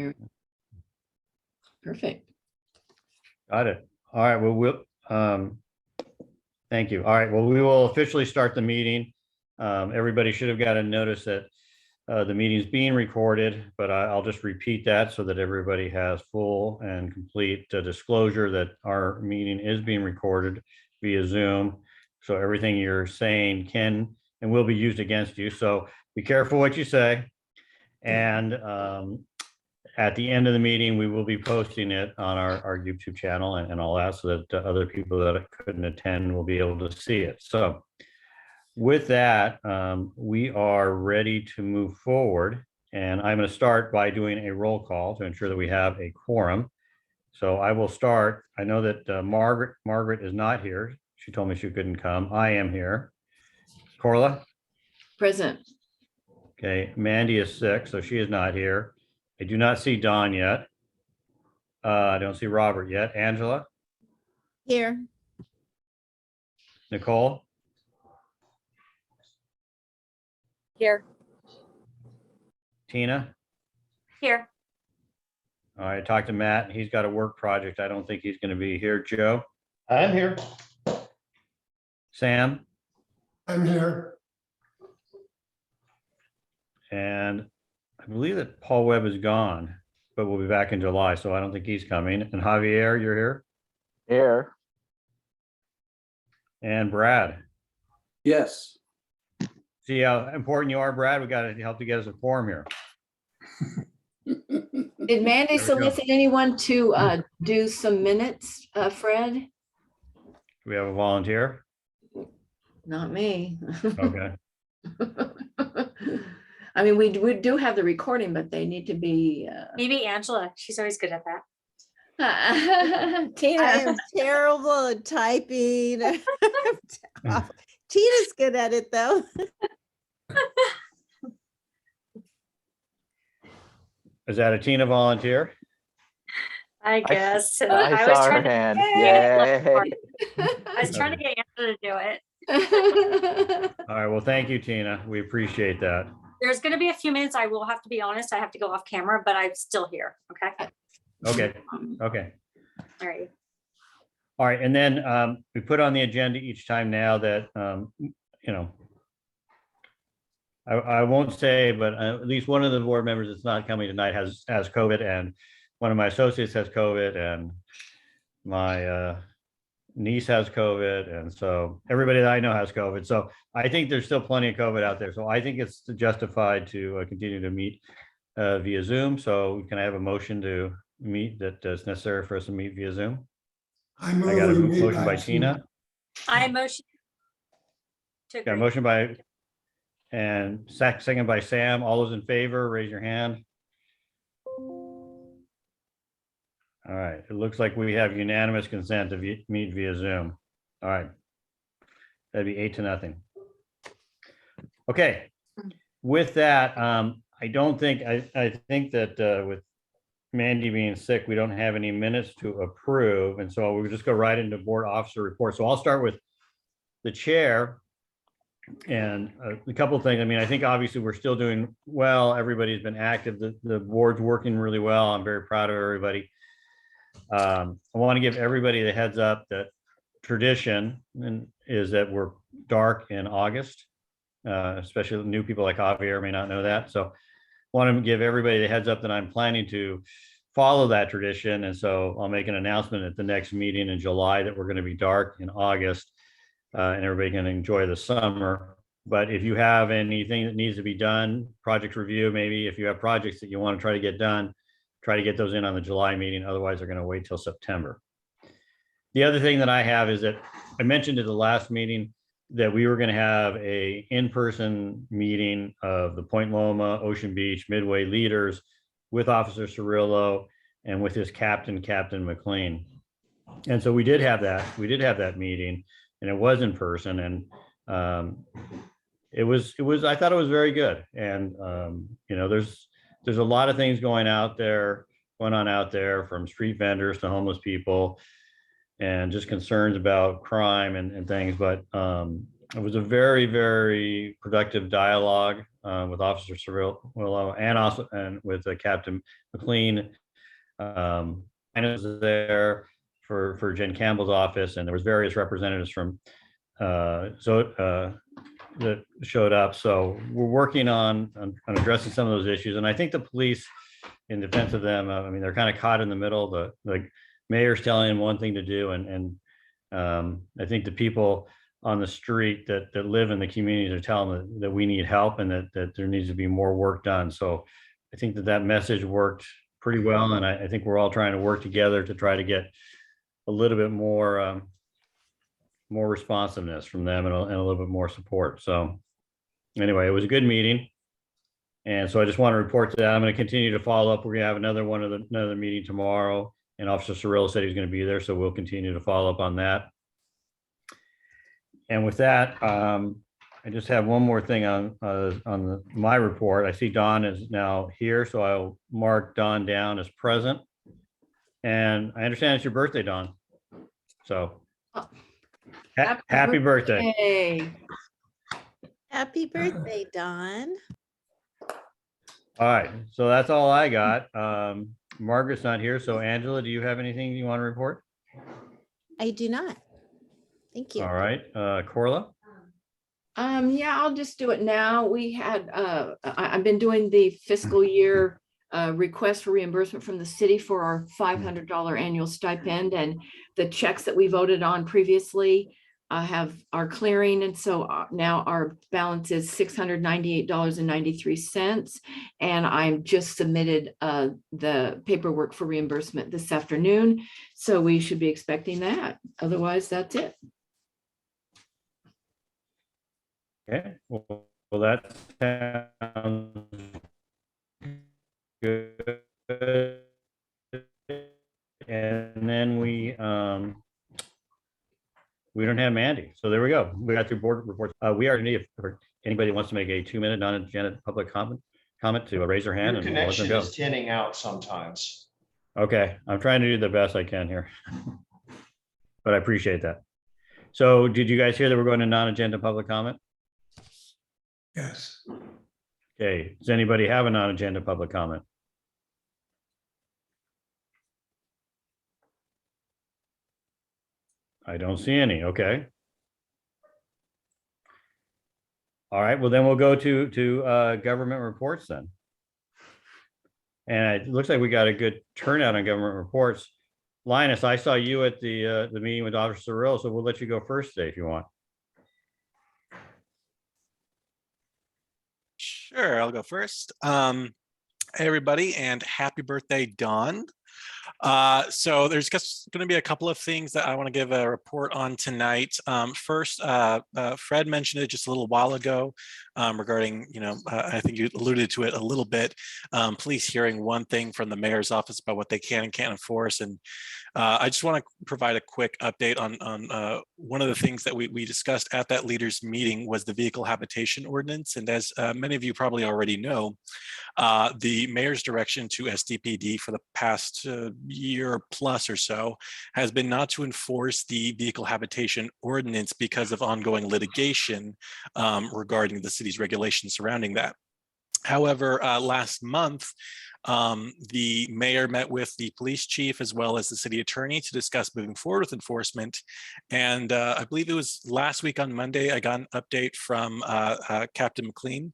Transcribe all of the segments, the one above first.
Very perfect. Got it. All right. Well, thank you. All right. Well, we will officially start the meeting. Everybody should have got a notice that the meeting is being recorded, but I'll just repeat that so that everybody has full and complete disclosure that our meeting is being recorded via Zoom. So everything you're saying can and will be used against you. So be careful what you say. And at the end of the meeting, we will be posting it on our YouTube channel and all that, so that other people that couldn't attend will be able to see it. So with that, we are ready to move forward. And I'm going to start by doing a roll call to ensure that we have a quorum. So I will start. I know that Margaret is not here. She told me she couldn't come. I am here. Corla? Present. Okay, Mandy is sick, so she is not here. I do not see Don yet. I don't see Robert yet. Angela? Here. Nicole? Here. Tina? Here. All right, talk to Matt. He's got a work project. I don't think he's going to be here. Joe? I'm here. Sam? I'm here. And I believe that Paul Webb is gone, but we'll be back in July, so I don't think he's coming. And Javier, you're here? Here. And Brad? Yes. See how important you are, Brad? We got to help to get us a quorum here. Did Mandy There we go. solicit anyone to do some minutes, Fred? Do we have a volunteer? Not me. Okay. I mean, we do have the recording, but they need to be Maybe Angela. She's always good at that. I Tina. am terrible at typing. Tina's good at it though. Is that a Tina volunteer? I guess. I was saw her trying to- hand. Yay. Yay. I was trying to get Angela to do it. All right, well, thank you, Tina. We appreciate that. There's going to be a few minutes. I will have to be honest. I have to go off camera, but I'm still here. Okay. Okay, okay. All right. All right, and then we put on the agenda each time now that, you know, I won't say, but at least one of the board members that's not coming tonight has COVID, and one of my associates has COVID, and my niece has COVID, and so everybody that I know has COVID. So I think there's still plenty of COVID out there. So I think it's justified to continue to meet via Zoom. So can I have a motion to meet that is necessary for us to meet via Zoom? I I got a move we meet motion by Zoom. Tina. I motion. To Got a agree. motion by, and second by Sam. All those in favor, raise your hand. All right, it looks like we have unanimous consent to meet via Zoom. All right. That'd be 8-0. Okay, with that, I don't think, I think that with Mandy being sick, we don't have any minutes to approve. And so we'll just go right into board officer report. So I'll start with the chair. And a couple of things. I mean, I think obviously we're still doing well. Everybody's been active. The board's working really well. I'm very proud of everybody. I want to give everybody the heads up that tradition is that we're dark in August, especially new people like Javier may not know that. So want to give everybody the heads up that I'm planning to follow that tradition. And so I'll make an announcement at the next meeting in July that we're going to be dark in August. And everybody can enjoy the summer. But if you have anything that needs to be done, project review, maybe if you have projects that you want to try to get done, try to get those in on the July meeting. Otherwise, they're going to wait till September. The other thing that I have is that I mentioned at the last meeting that we were going to have a in-person meeting of the Point Loma, Ocean Beach, Midway leaders with Officer Cirillo and with his captain, Captain McLean. And so we did have that. We did have that meeting. And it was in person, and it was. I thought it was very good. And you know, there's a lot of things going on out there, from street vendors to homeless people, and just concerns about crime and things. But it was a very, very productive dialogue with Officer Cirillo and also with Captain McLean. I was there for Jen Campbell's office, and there was various representatives from that showed up. So we're working on addressing some of those issues. And I think the police, in defense of them, I mean, they're kind of caught in the middle. The mayor's telling them one thing to do, and I think the people on the street that live in the communities are telling them that we need help and that there needs to be more work done. So I think that message worked pretty well, and I think we're all trying to work together to try to get a little bit more responsiveness from them and a little bit more support. So anyway, it was a good meeting. And so I just want to report to that. I'm going to continue to follow up. We're going to have another meeting tomorrow, and Officer Cirillo said he's going to be there. So we'll continue to follow up on that. And with that, I just have one more thing on my report. I see Dawn is now here, so I'll mark Dawn down as present. And I understand it's your birthday, Dawn. So happy birthday. Hey, Happy birthday, Dawn. All right, so that's all I got. Margaret's not here, so Angela, do you have anything you want to report? I do not. Thank you. All right, Corla? yeah, I'll just do it now. We had, I've been doing the fiscal year request for reimbursement from the city for our $500 annual stipend, and the checks that we voted on previously are clearing. And so now our balance is $698.93. And I'm just submitted the paperwork for reimbursement this afternoon. So we should be expecting that. Otherwise, that's it. Okay, well, that sounds good. And then we don't have Mandy. So there we go. We got through board reports. We are need if anybody wants to make a 2-minute non-agenda public comment to raise their hand Your and we'll let them connection go. is tinning out sometimes. Okay, I'm trying to do the best I can here. But I appreciate that. So did you guys hear that we're going to non-agenda public comment? Yes. Okay, does anybody have a non-agenda public comment? I don't see any, okay. All right, well then we'll go to government reports then. And it looks like we got a good turnout on government reports. Linus, I saw you at the meeting with Officer Cirillo, so we'll let you go first today if you want. Sure, I'll go first. Hey everybody, and happy birthday, Dawn. So there's just going to be a couple of things that I want to give a report on tonight. First, Fred mentioned it just a little while ago regarding, I think you alluded to it a little bit, police hearing one thing from the mayor's office about what they can and can't enforce. And I just want to provide a quick update on one of the things that we discussed at that leaders meeting was the vehicle habitation ordinance. And as many of you probably already know, the mayor's direction to SDPD for the past year plus or so has been not to enforce the vehicle habitation ordinance because of ongoing litigation regarding the city's regulations surrounding that. However, last month, the mayor met with the police chief as well as the city attorney to discuss moving forward with enforcement. And I believe it was last week on Monday, I got an update from Captain McLean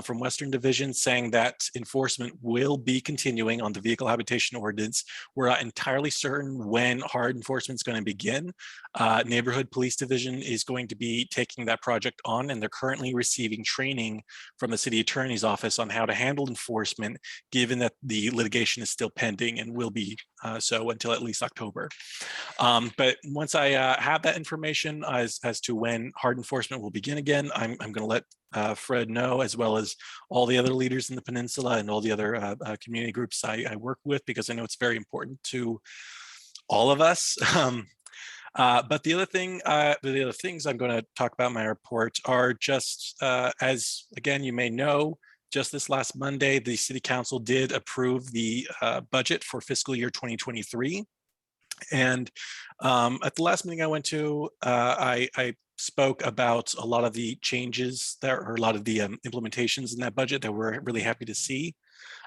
from Western Division saying that enforcement will be continuing on the vehicle habitation ordinance. We're not entirely certain when hard enforcement is going to begin. Neighborhood Police Division is going to be taking that project on, and they're currently receiving training from the city attorney's office on how to handle enforcement, given that the litigation is still pending and will be so until at least October. But once I have that information as to when hard enforcement will begin again, I'm going to let Fred know, as well as all the other leaders in the peninsula and all the other community groups I work with, because I know it's very important to all of us. But the other things I'm going to talk about in my report are just as, again, you may know, just this last Monday, the City Council did approve the budget for fiscal year 2023. And at the last meeting I went to, I spoke about a lot of the changes there, or a lot of the implementations in that budget that we're really happy to see.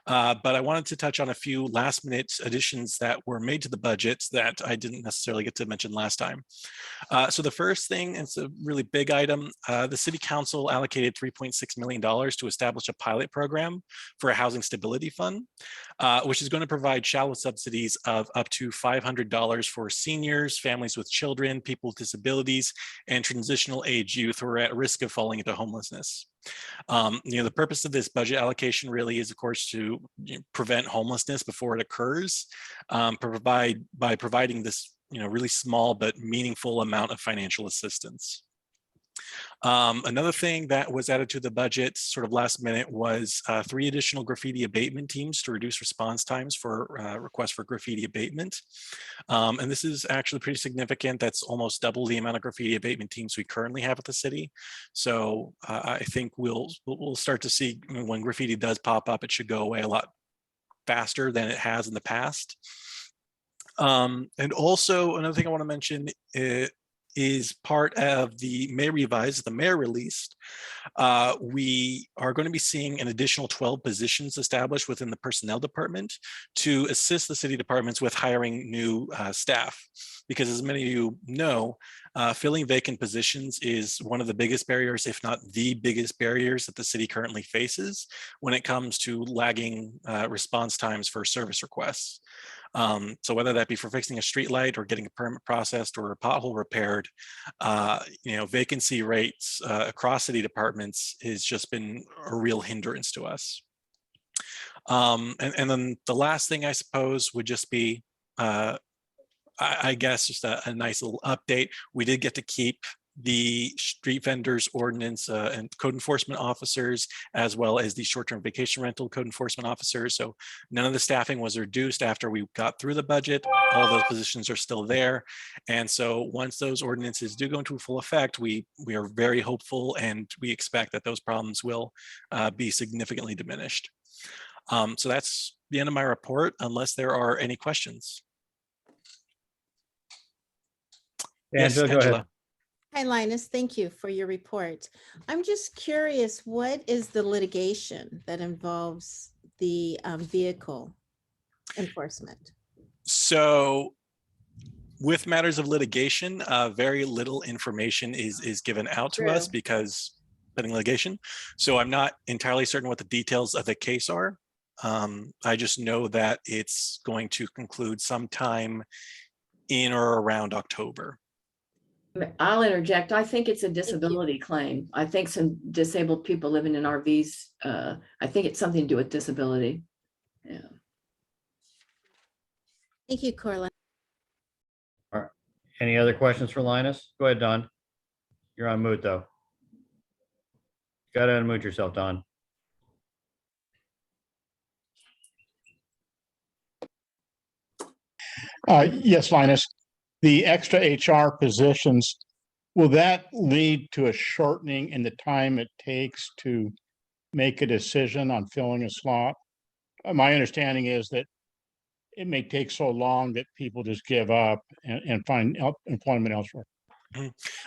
But I wanted to touch on a few last minute additions that were made to the budget that I didn't necessarily get to mention last time. So the first thing, it's a really big item. The city council allocated $3.6 million to establish a pilot program for a housing stability fund, which is going to provide shallow subsidies of up to $500 for seniors, families with children, people with disabilities, and transitional age youth who are at risk of falling into homelessness. The purpose of this budget allocation really is, of course, to prevent homelessness before it occurs, by providing this really small but meaningful amount of financial assistance. Another thing that was added to the budget sort of last minute was 3 additional graffiti abatement teams to reduce response times for requests for graffiti abatement. And this is actually pretty significant. That's almost double the amount of graffiti abatement teams we currently have at the city. So I think we'll start to see when graffiti does pop up, it should go away a lot faster than it has in the past. And also another thing I want to mention is part of the May revise, the mayor released. We are going to be seeing an additional 12 positions established within the personnel department to assist the city departments with hiring new staff. Because as many of you know, filling vacant positions is one of the biggest barriers, if not the biggest barriers that the city currently faces when it comes to lagging response times for service requests. So whether that be for fixing a street light or getting a permit processed or a pothole repaired, vacancy rates across city departments has just been a real hindrance to us. And then the last thing I suppose would just be, I guess just a nice little update. We did get to keep the street vendors ordinance and code enforcement officers, as well as the short-term vacation rental code enforcement officers. So none of the staffing was reduced after we got through the budget. All those positions are still there. And so once those ordinances do go into full effect, we are very hopeful and we expect that those problems will be significantly diminished. So that's the end of my report, unless there are any questions. Angela, go ahead. Hi, Linus. Thank you for your report. I'm just curious, what is the litigation that involves the vehicle enforcement? So with matters of litigation, very little information is given out to us because pending litigation. So I'm not entirely certain what the details of the case are. I just know that it's going to conclude sometime in or around October. I'll interject. I think it's a disability claim. I think some disabled people living in RVs, I think it's something to do with disability. Yeah. Thank you, Corlin. All right. Any other questions for Linus? Go ahead, Don. You're on mute, though. Got to unmute yourself, Don. Yes, Linus. The extra HR positions, will that lead to a shortening in the time it takes to make a decision on filling a slot? My understanding is that it may take so long that people just give up and find employment elsewhere.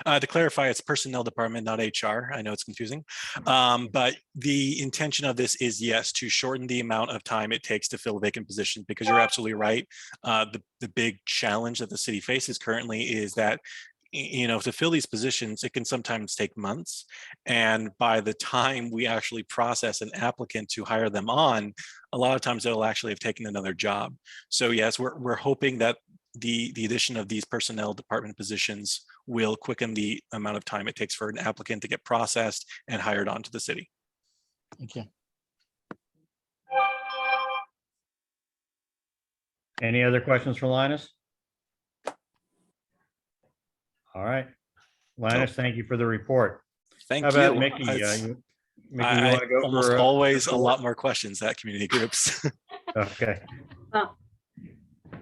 To clarify, it's personnel department, not HR. I know it's confusing, but the intention of this is, yes, to shorten the amount of time it takes to fill a vacant position, because you're absolutely right. The big challenge that the city faces currently is that, to fill these positions, it can sometimes take months. And by the time we actually process an applicant to hire them on, a lot of times they'll actually have taken another job. So yes, we're hoping that the addition of these personnel department positions will quicken the amount of time it takes for an applicant to get processed and hired onto the city. Thank you. Any other questions for Linus? All right. Linus, thank you for the report. Thank How about you. Mickey? Mickey, you I want to go almost for always a lot more questions at community groups. Okay.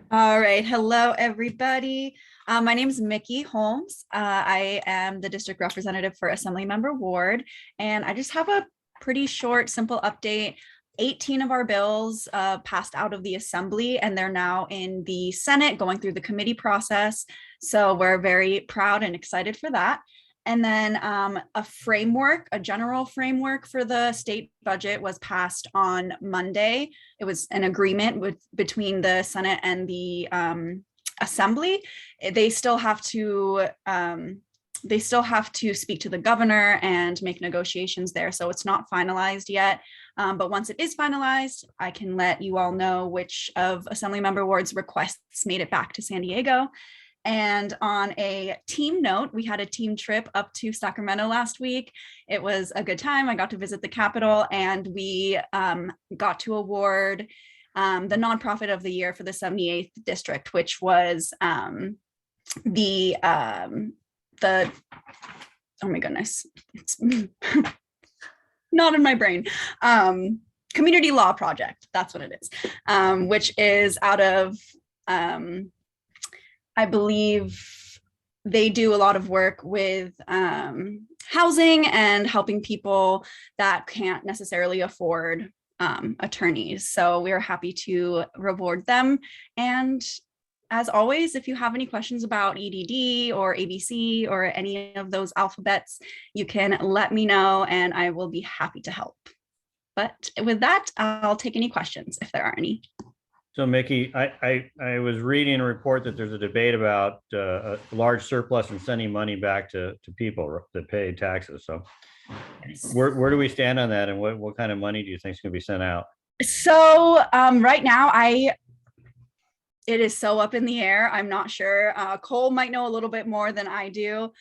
All right. Hello, everybody. My name is Mickey Holmes. I am the district representative for Assemblymember Ward, and I just have a pretty short, simple update. 18 of our bills passed out of the Assembly, and they're now in the Senate going through the committee process. So we're very proud and excited for that. And then a framework, a general framework for the state budget was passed on Monday. It was an agreement between the Senate and the Assembly. They still have to speak to the governor and make negotiations there. So it's not finalized yet. But once it is finalized, I can let you all know which of Assemblymember Ward's requests made it back to San Diego. And on a team note, we had a team trip up to Sacramento last week. It was a good time. I got to visit the Capitol, and we got to award the nonprofit of the year for the 78th district, which was the oh my goodness, it's not in my brain. Community Law Project, that's what it is, which is out of, I believe they do a lot of work with housing and helping people that can't necessarily afford attorneys. So we are happy to reward them. And as always, if you have any questions about EDD or ABC or any of those alphabets, you can let me know and I will be happy to help. But with that, I'll take any questions if there are any. So Mickey, I was reading a report that there's a debate about a large surplus and sending money back to people that pay taxes. So where do we stand on that, and what kind of money do you think is going to be sent out? So right now, it is so up in the air. I'm not sure. Cole might know a little bit more than I do.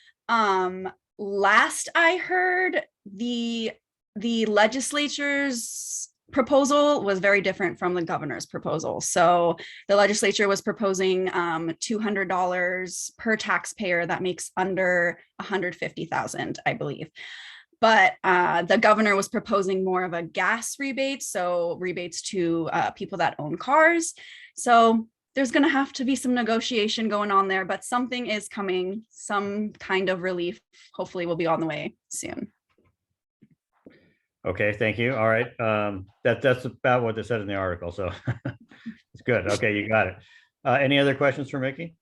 Last I heard, the legislature's proposal was very different from the governor's proposal. So the legislature was proposing $200 per taxpayer. That makes under $150,000, I believe. But the governor was proposing more of a gas rebate, so rebates to people that own cars. So there's going to have to be some negotiation going on there, but something is coming. Some kind of relief hopefully will be on the way soon. Okay, thank you. All right. That's about what they said in the article, so it's good. Okay, you got it. Any other questions for Mickey?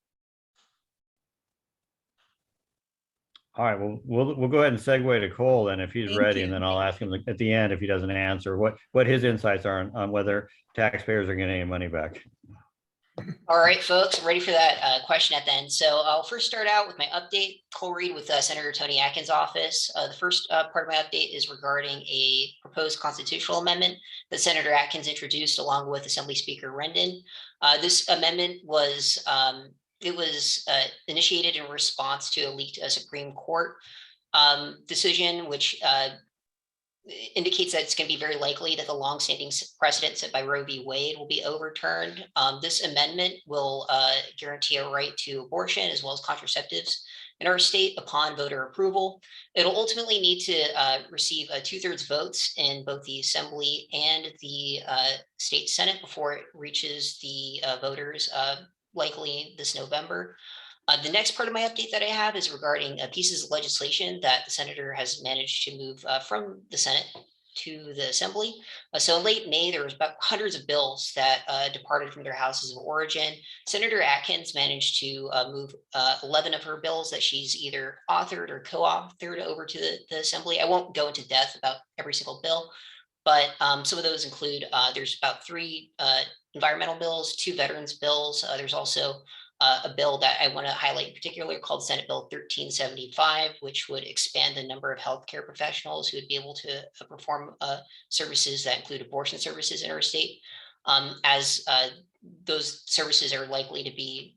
All right, well, we'll go ahead and segue to Cole then if he's Thank ready, you. and then I'll ask him at the end if he doesn't answer what his insights are on whether taxpayers are getting any money back. All right, folks, ready for that question at the end. So I'll first start out with my update. Cole Reed with Senator Tony Atkins' office. The first part of my update is regarding a proposed constitutional amendment that Senator Atkins introduced along with Assembly Speaker Rendon. This amendment was initiated in response to a leaked Supreme Court decision, which indicates that it's going to be very likely that the longstanding precedent set by Roe v. Wade will be overturned. This amendment will guarantee a right to abortion as well as contraceptives in our state upon voter approval. It'll ultimately need to receive 2/3 votes in both the Assembly and the state Senate before it reaches the voters likely this November. The next part of my update that I have is regarding pieces of legislation that the senator has managed to move from the Senate to the Assembly. So in late May, there was about hundreds of bills that departed from their houses of origin. Senator Atkins managed to move 11 of her bills that she's either authored or co-authored over to the Assembly. I won't go into depth about every single bill, but some of those include, there's about 3 environmental bills, 2 veterans bills. There's also a bill that I want to highlight in particular called Senate Bill 1375, which would expand the number of healthcare professionals who would be able to perform services that include abortion services in our state, as those services are likely to be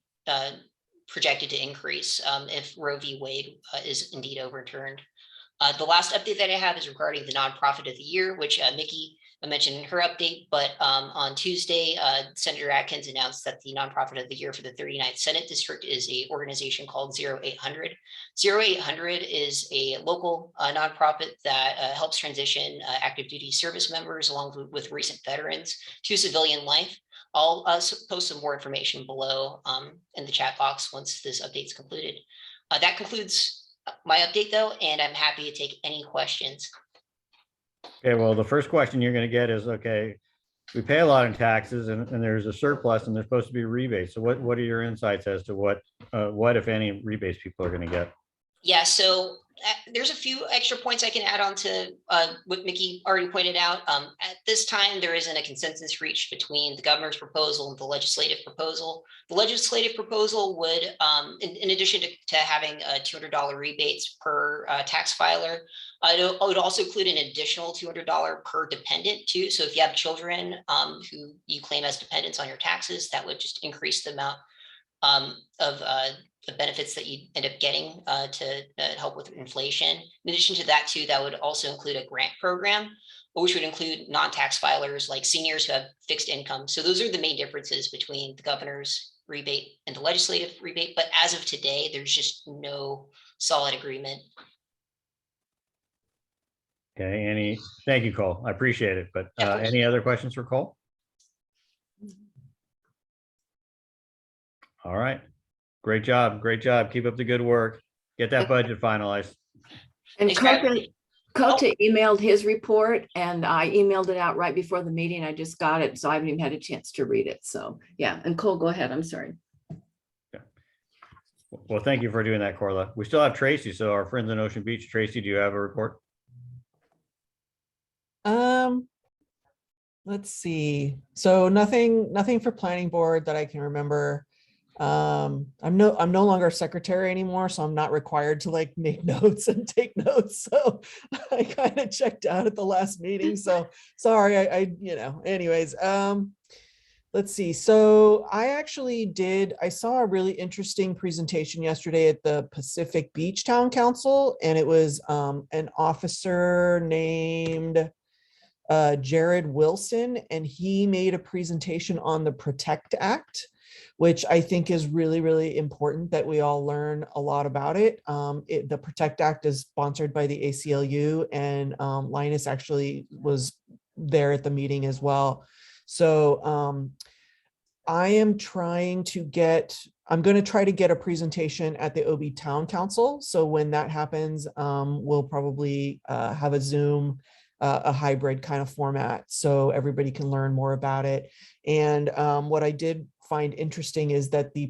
projected to increase if Roe v. Wade is indeed overturned. The last update that I have is regarding the nonprofit of the year, which Mickey mentioned in her update, but on Tuesday, Senator Atkins announced that the nonprofit of the year for the 39th Senate District is an organization called 0800. 0800 is a local nonprofit that helps transition active duty service members along with recent veterans to civilian life. I'll post some more information below in the chat box once this update is concluded. That concludes my update though, and I'm happy to take any questions. Okay, well, the first question you're going to get is, okay, we pay a lot in taxes and there's a surplus and there's supposed to be rebates. So what are your insights as to what if any rebates people are going to get? Yeah, so there's a few extra points I can add on to what Mickey already pointed out. At this time, there isn't a consensus reached between the governor's proposal and the legislative proposal. The legislative proposal would, in addition to having $200 rebates per tax filer, it would also include an additional $200 per dependent too. So if you have children who you claim as dependents on your taxes, that would just increase the amount of the benefits that you end up getting to help with inflation. In addition to that too, that would also include a grant program, which would include non-tax filers like seniors who have fixed income. So those are the main differences between the governor's rebate and the legislative rebate. But as of today, there's just no solid agreement. Okay, thank you, Cole. I appreciate it. But Yeah, of course. any other questions for Cole? All right. Great job. Great job. Keep up the good work. Get that budget finalized. And Thanks, Brad. Kota emailed his report and I emailed it out right before the meeting. I just got it, so I haven't even had a chance to read it. So yeah, and Cole, go ahead. I'm sorry. Well, thank you for doing that, Corla. We still have Tracy. So our friends in Ocean Beach, Tracy, do you have a report? Let's see. So nothing for planning board that I can remember. I'm no longer secretary anymore, so I'm not required to like make notes and take notes. So I kind of checked out at the last meeting. So sorry, anyways, let's see. So I saw a really interesting presentation yesterday at the Pacific Beach Town Council, and it was an officer named Jared Wilson, and he made a presentation on the PROTECT Act, which I think is really, really important that we all learn a lot about it. The PROTECT Act is sponsored by the ACLU, and Linus actually was there at the meeting as well. So I am going to try to get a presentation at the OB Town Council. So when that happens, we'll probably have a Zoom, a hybrid kind of format, so everybody can learn more about it. And what I did find interesting is that the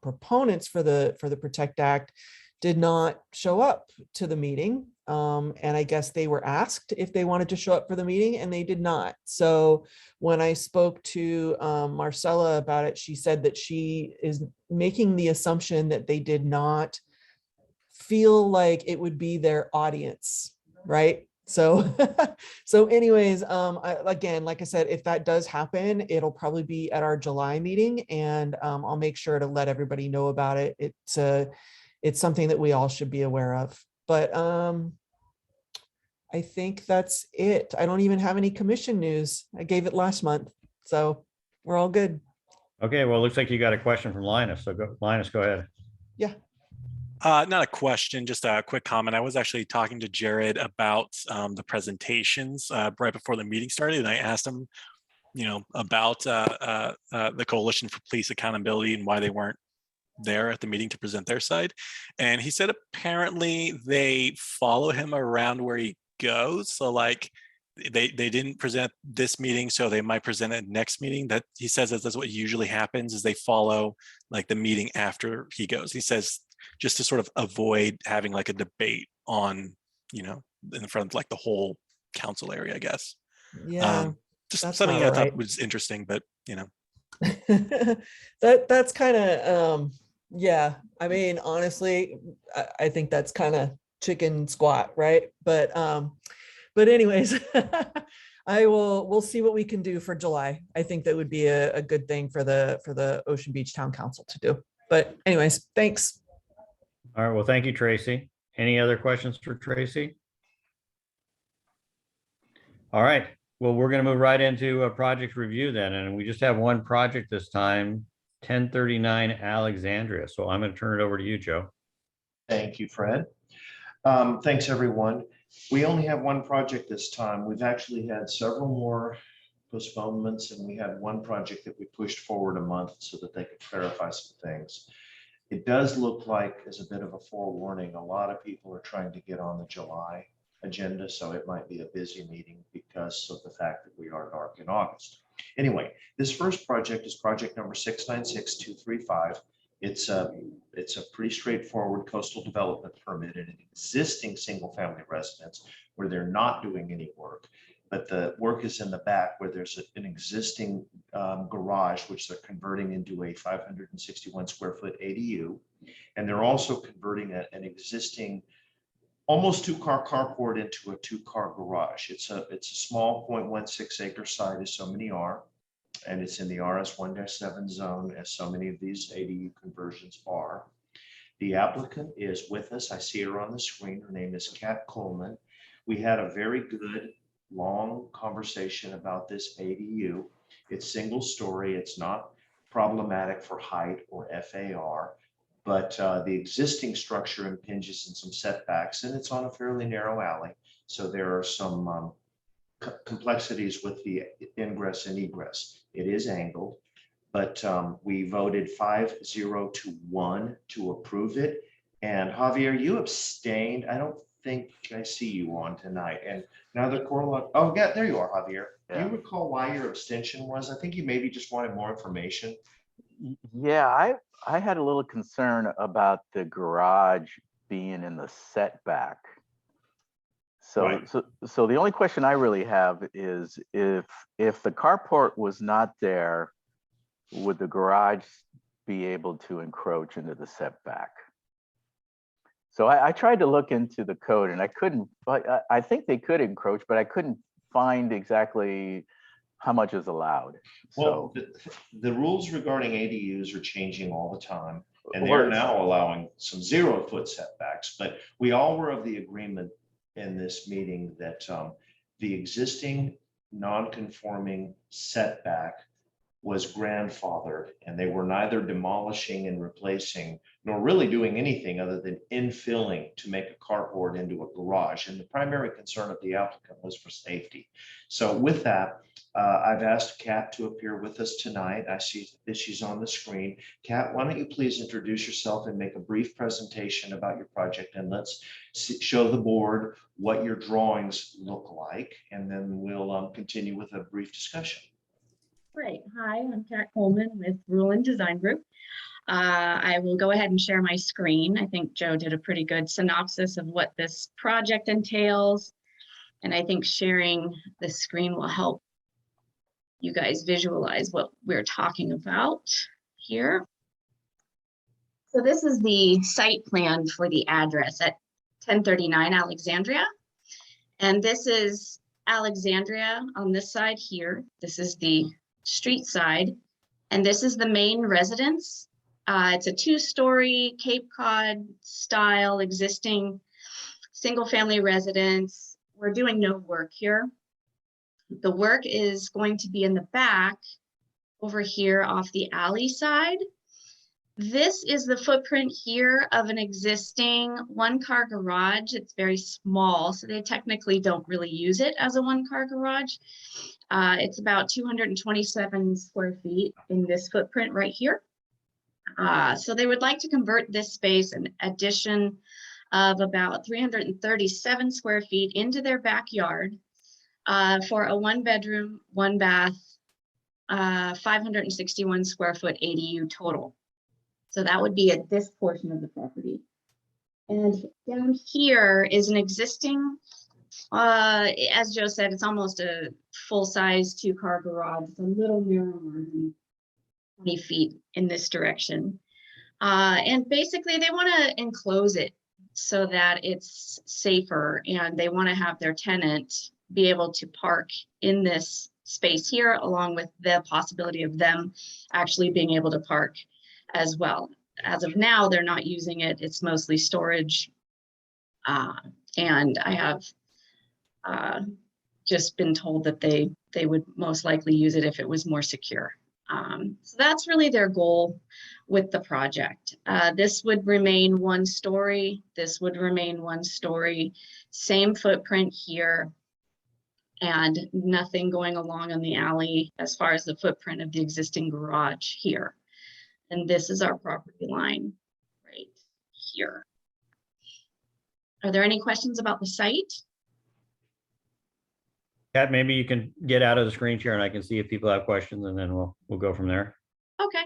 proponents for the PROTECT Act did not show up to the meeting. And I guess they were asked if they wanted to show up for the meeting, and they did not. So when I spoke to Marcella about it, she said that she is making the assumption that they did not feel like it would be their audience, right? So, anyways, again, like I said, if that does happen, it'll probably be at our July meeting, and I'll make sure to let everybody know about it. It's something that we all should be aware of. But I think that's it. I don't even have any commission news. I gave it last month, so we're all good. Okay, well, it looks like you got a question from Linus. So Linus, go ahead. Yeah. Not a question, just a quick comment. I was actually talking to Jared about the presentations right before the meeting started, and I asked him, about the Coalition for Police Accountability and why they weren't there at the meeting to present their side. And he said apparently they follow him around where he goes. So like they didn't present this meeting, so they might present it next meeting. That he says that's what usually happens, is they follow like the meeting after he goes. He says just to sort of avoid having like a debate on, in front of like the whole council area, I guess. Yeah. Just that's something not I right. thought was interesting, but that's kind of yeah. I mean, honestly, I think that's kind of chicken squat, right? But anyways, we'll see what we can do for July. I think that would be a good thing for the Ocean Beach Town Council to do. But anyways, thanks. All right, well, thank you, Tracy. Any other questions for Tracy? All right, well, we're going to move right into a project review then, and we just have one project this time, 1039 Alexandria. So I'm going to turn it over to you, Joe. Thank you, Fred. Thanks, everyone. We only have one project this time. We've actually had several more postponements, and we had one project that we pushed forward a month so that they could clarify some things. It does look like, as a bit of a forewarning, a lot of people are trying to get on the July agenda, so it might be a busy meeting because of the fact that we are dark in August. Anyway, this first project is project number 696235. It's a pretty straightforward coastal development permit in an existing single-family residence where they're not doing any work. But the work is in the back where there's an existing garage, which they're converting into a 561 square foot ADU. And they're also converting an existing almost two-car carport into a two-car garage. It's a small 0.16 acre site, as so many are. And it's in the RS1-7 zone, as so many of these ADU conversions are. The applicant is with us. I see her on the screen. Her name is Kat Coleman. We had a very good, long conversation about this ADU. It's single story. It's not problematic for height or FAR, but the existing structure impinges in some setbacks, and it's on a fairly narrow alley. So there are some complexities with the ingress and egress. It is angled, but we voted 5-0 to 1 to approve it. And Javier, you abstained. I don't think I see you on tonight. And now the core, oh yeah, there you are, Javier. Do you recall why your abstention was? I think you maybe just wanted more information. Yeah, I had a little concern about the garage being in the setback. So, Right. so the only question I really have is if the carport was not there, would the garage be able to encroach into the setback? So I tried to look into the code and I couldn't, but I think they could encroach, but I couldn't find exactly how much is allowed. Well, So the rules regarding ADUs are changing all the time, and Well, they're it's- now allowing some 0-foot setbacks. But we all were of the agreement in this meeting that the existing non-conforming setback was grandfathered, and they were neither demolishing and replacing, nor really doing anything other than infilling to make a carport into a garage. And the primary concern of the applicant was for safety. So with that, I've asked Kat to appear with us tonight. I see that she's on the screen. Kat, why don't you please introduce yourself and make a brief presentation about your project, and let's show the board what your drawings look like, and then we'll continue with a brief discussion. Great. Hi, I'm Kat Coleman with Rulin Design Group. I will go ahead and share my screen. I think Joe did a pretty good synopsis of what this project entails. And I think sharing the screen will help you guys visualize what we're talking about here. So this is the site plan for the address at 1039 Alexandria. And this is Alexandria on this side here. This is the street side, and this is the main residence. It's a 2-story Cape Cod style existing single-family residence. We're doing no work here. The work is going to be in the back over here off the alley side. This is the footprint here of an existing 1-car garage. It's very small, so they technically don't really use it as a 1-car garage. It's about 227 square feet in this footprint right here. So they would like to convert this space, an addition of about 337 square feet, into their backyard for a 1-bedroom, 1-bath, 561 square foot ADU total. So that would be at this portion of the property. And down here is an existing, as Joe said, it's almost a full-size 2-car garage. It's a little narrower than 20 feet in this direction. And basically they want to enclose it so that it's safer, and they want to have their tenant be able to park in this space here, along with the possibility of them actually being able to park as well. As of now, they're not using it. It's mostly storage. And I have just been told that they would most likely use it if it was more secure. So that's really their goal with the project. This would remain 1 story. This would remain 1 story. Same footprint here, and nothing going along on the alley as far as the footprint of the existing garage here. And this is our property line right here. Are there any questions about the site? Kat, maybe you can get out of the screen share and I can see if people have questions, and then we'll go from there. Okay.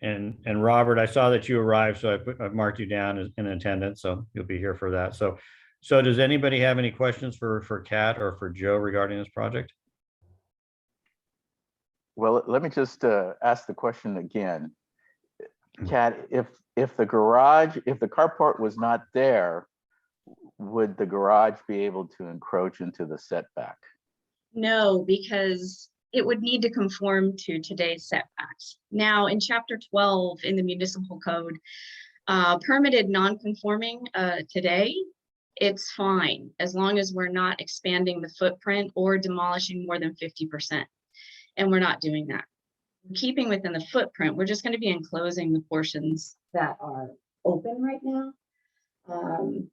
And Robert, I saw that you arrived, so I marked you down as in attendance, so you'll be here for that. So does anybody have any questions for Kat or for Joe regarding this project? Well, let me just ask the question again. Kat, if the carport was not there, would the garage be able to encroach into the setback? No, because it would need to conform to today's setbacks. Now, in chapter 12 in the municipal code, permitted non-conforming today, it's fine as long as we're not expanding the footprint or demolishing more than 50%. And we're not doing that. Keeping within the footprint, we're just going to be enclosing the portions that are open right now.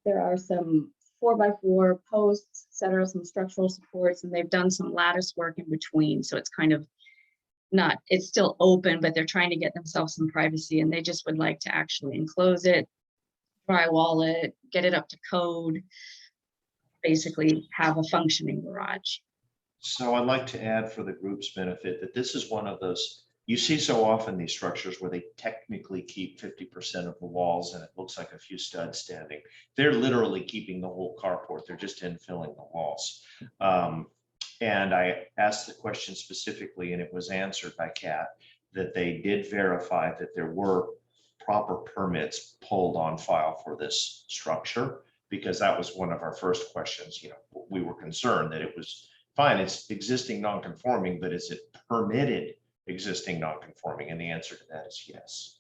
There are some 4x4 posts, etc., some structural supports, and they've done some lattice work in between. So it's kind of not, it's still open, but they're trying to get themselves some privacy, and they just would like to actually enclose it, drywall it, get it up to code, basically have a functioning garage. So I'd like to add for the group's benefit that this is one of those, you see so often these structures where they technically keep 50% of the walls and it looks like a few studs standing. They're literally keeping the whole carport. They're just infilling the walls. And I asked the question specifically, and it was answered by Kat, that they did verify that there were proper permits pulled on file for this structure, because that was one of our first questions. You know, we were concerned that it was fine, it's existing non-conforming, but is it permitted existing non-conforming? And the answer to that is yes.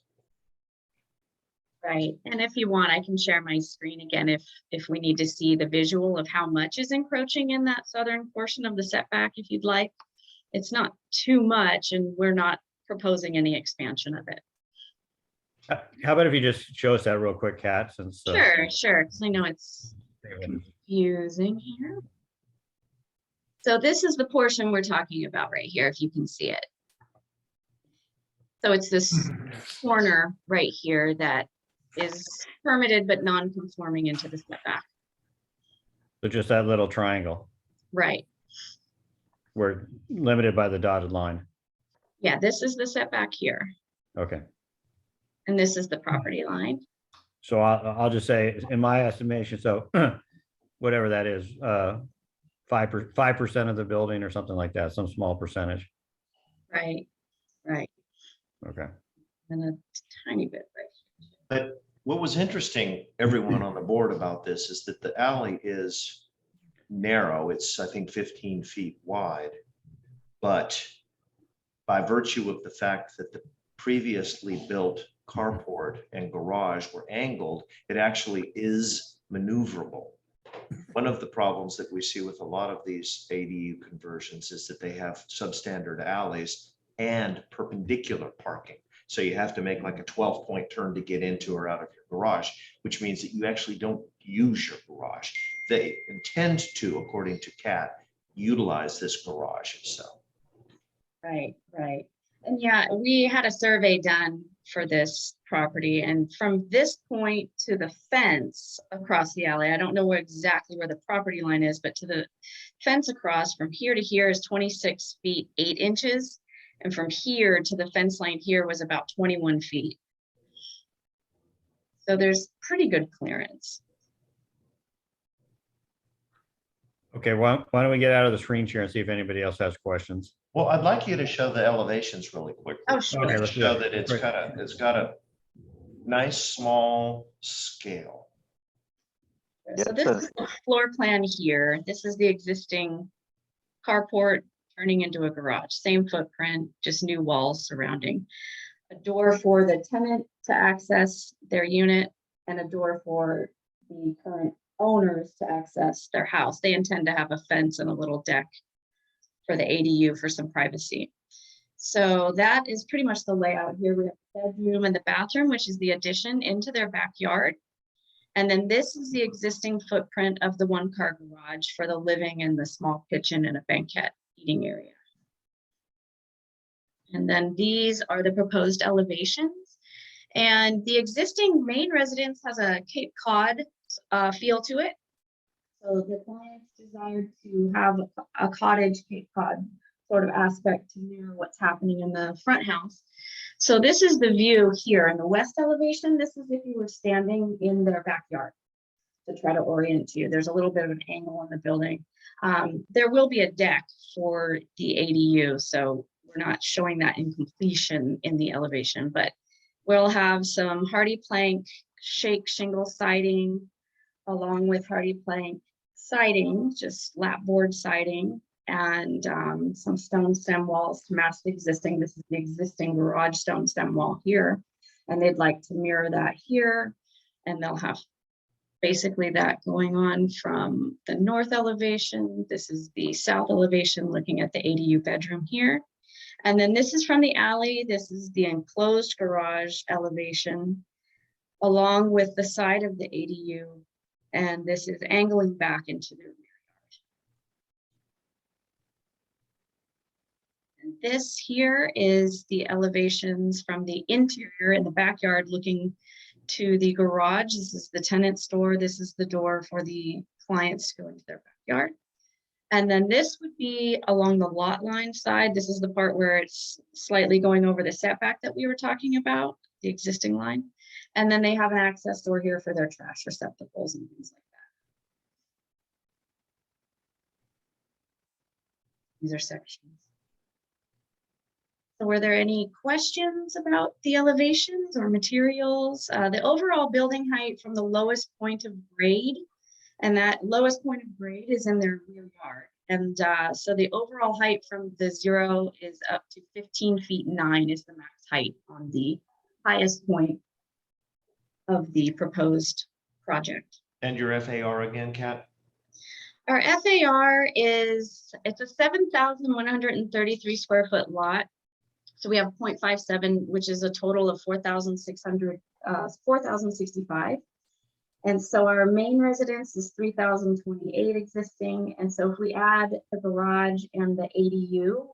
Right, and if you want, I can share my screen again if we need to see the visual of how much is encroaching in that southern portion of the setback, if you'd like. It's not too much, and we're not proposing any expansion of it. How about if you just show us that real quick, Kat, since Sure, because I know it's confusing here. So this is the portion we're talking about right here, if you can see it. So it's this corner right here that is permitted but non-conforming into the setback. So just that little triangle. Right. We're limited by the dotted line. Yeah, this is the setback here. Okay. And this is the property line. So I'll just say, in my estimation, so whatever that is, 5% of the building or something like that, some small percentage. Right. Okay. And a tiny bit right. But what was interesting, everyone on the board, about this is that the alley is narrow. It's, I think, 15 feet wide. But by virtue of the fact that the previously built carport and garage were angled, it actually is maneuverable. One of the problems that we see with a lot of these ADU conversions is that they have substandard alleys and perpendicular parking. So you have to make like a 12-point turn to get into or out of your garage, which means that you actually don't use your garage. They intend to, according to Kat, utilize this garage itself. Right. And yeah, we had a survey done for this property, and from this point to the fence across the alley, I don't know exactly where the property line is, but to the fence across from here to here is 26 feet 8 inches. And from here to the fence line here was about 21 feet. So there's pretty good clearance. Okay, why don't we get out of the screen share and see if anybody else has questions? Well, I'd like you to show the elevations really quickly. Oh, sure. Okay, let's do Show that. that it's got a nice small scale. So this is the floor plan here. This is the existing carport turning into a garage, same footprint, just new walls surrounding. A door for the tenant to access their unit and a door for the current owners to access their house. They intend to have a fence and a little deck for the ADU for some privacy. So that is pretty much the layout here. We have the bedroom and the bathroom, which is the addition into their backyard. And then this is the existing footprint of the one-car garage for the living and the small kitchen and a banquet eating area. And then these are the proposed elevations. And the existing main residence has a Cape Cod feel to it. So the clients desired to have a cottage Cape Cod sort of aspect to mirror what's happening in the front house. So this is the view here in the west elevation. This is if you were standing in their backyard to try to orient you. There's a little bit of an angle on the building. There will be a deck for the ADU, so we're not showing that in completion in the elevation, but we'll have some hardy plank shake shingle siding along with hardy plank siding, just lap board siding, and some stone stem walls to match the existing. This is the existing garage stone stem wall here, and they'd like to mirror that here, and they'll have basically that going on from the north elevation. This is the south elevation looking at the ADU bedroom here. And then this is from the alley. This is the enclosed garage elevation along with the side of the ADU. And this is angling back into the rear yard. And this here is the elevations from the interior in the backyard looking to the garage. This is the tenant's door. This is the door for the clients to go into their backyard. And then this would be along the lot line side. This is the part where it's slightly going over the setback that we were talking about, the existing line. And then they have an access door here for their trash receptacles and things like that. These are sections. So were there any questions about the elevations or materials? The overall building height from the lowest point of grade, and that lowest point of grade is in their rear yard. And so the overall height from the 0 is up to 15 feet 9 is the max height on the highest point of the proposed project. And your FAR again, Kat? Our FAR it's a 7,133 square foot lot. So we have 0.57, which is a total of 4,065. And so our main residence is 3,028 existing. And so if we add the garage and the ADU,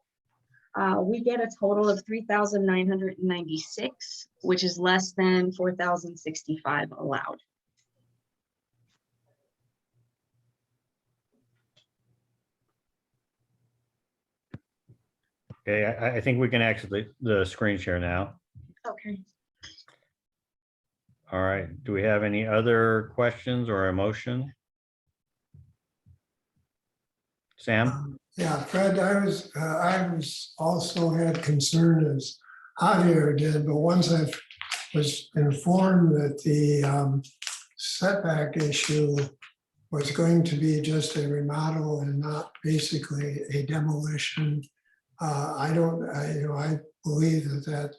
we get a total of 3,996, which is less than 4,065 allowed. Okay, I think we can exit the screen share now. Okay. All right, do we have any other questions or a motion? Sam? Yeah, Fred, I was also had concern as Javier did, but once I was informed that the setback issue was going to be just a remodel and not basically a demolition, I believe that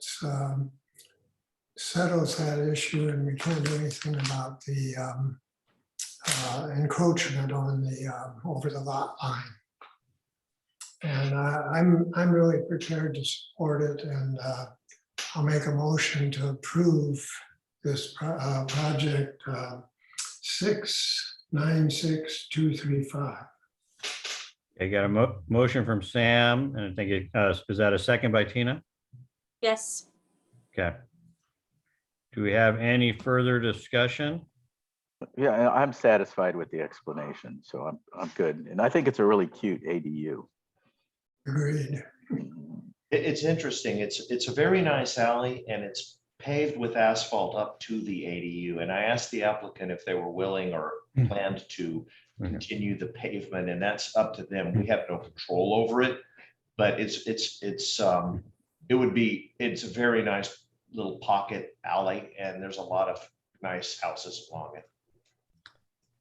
settles that issue, and we can't do anything about the encroachment on the over the lot line. And I'm really prepared to support it, and I'll make a motion to approve this project 696235. I got a motion from Sam, and I think is that a second by Tina? Yes. Okay. Do we have any further discussion? Yeah, I'm satisfied with the explanation, so I'm good. And I think it's a really cute ADU. Agreed. It's interesting. It's a very nice alley, and it's paved with asphalt up to the ADU. And I asked the applicant if they were willing or planned to continue the pavement, and that's up to them. We have no control over it, but it's a very nice little pocket alley, and there's a lot of nice houses along it.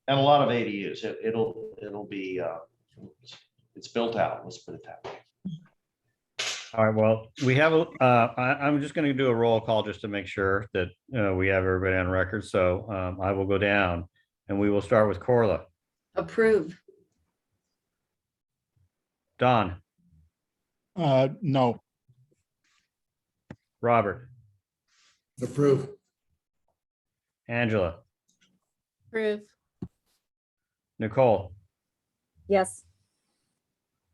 And a lot of ADUs. It'll be it's built out, let's put it that way. All right, well, we have, I'm just going to do a roll call just to make sure that we have everybody on record. So I will go down, and we will start with Corla. Approve. Don. No. Robert. Approve. Angela. Approve. Nicole. Yes.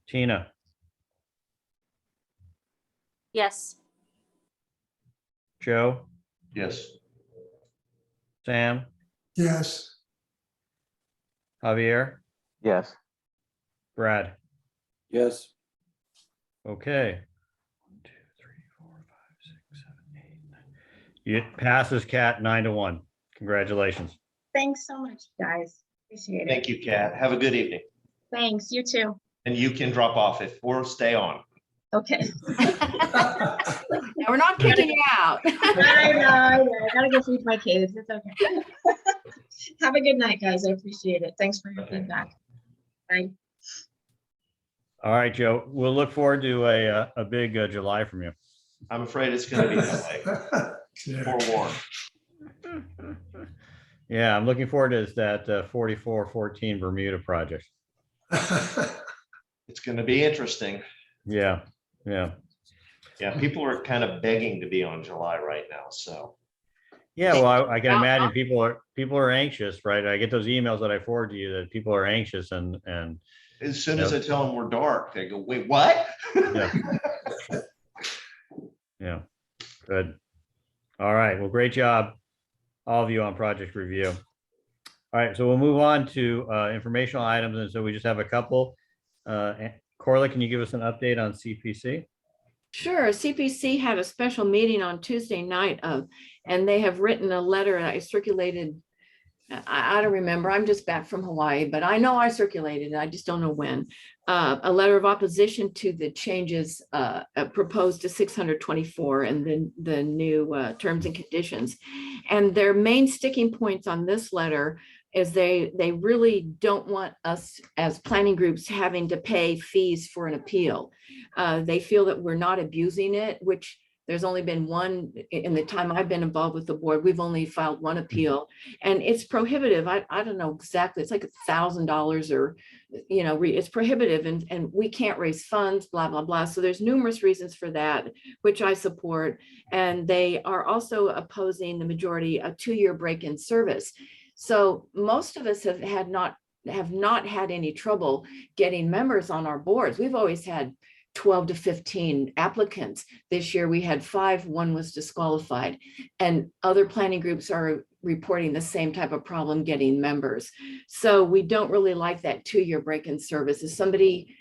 Tina. Yes. Joe. Yes. Sam. Yes. Javier. Yes. Brad. Yes. Okay. 1, 2, 3, 4, 5, 6, 7, It passes, Cat, 9-1. Congratulations. Thanks so much, guys. Appreciate it. Thank you, Kat. Have a good evening. Thanks, you too. And you can drop off if or stay on. Okay. Now, we're not kicking you out. I know. I gotta go feed my kids. It's okay. Have a good night, guys. I appreciate it. Thanks for your Okay. feedback. Bye. All right, Joe, we'll look forward to a big July from you. I'm afraid it's going to be that way. Forewarned. Yeah, I'm looking forward to that 4414 Bermuda project. It's going to be interesting. Yeah. Yeah, people are kind of begging to be on July right now. So Yeah, well, I can imagine people are anxious, right? I get those emails that I forward to you that people are anxious and as soon as I tell them we're dark, they go, "Wait, what?" yeah, good. All right, well, great job, all of you on project review. All right, so we'll move on to informational items, and so we just have a couple. Corla, can you give us an update on CPC? Sure. CPC had a special meeting on Tuesday night and they have written a letter I circulated. I don't remember. I'm just back from Hawaii, but I know I circulated it. I just don't know when. A letter of opposition to the changes proposed to 624 and then the new terms and conditions. And their main sticking points on this letter is they really don't want us as planning groups having to pay fees for an appeal. They feel that we're not abusing it, which there's only been one in the time I've been involved with the board. We've only filed one appeal and it's prohibitive. I don't know exactly. It's like $1,000 or, it's prohibitive and we can't raise funds, blah, blah, blah. So there's numerous reasons for that, which I support. And they are also opposing the majority a 2-year break in service. So most of us have not had any trouble getting members on our boards. We've always had 12 to 15 applicants. This year we had 5, 1 was disqualified. And other planning groups are reporting the same type of problem getting members. So we don't really like that 2-year break in service. If somebody,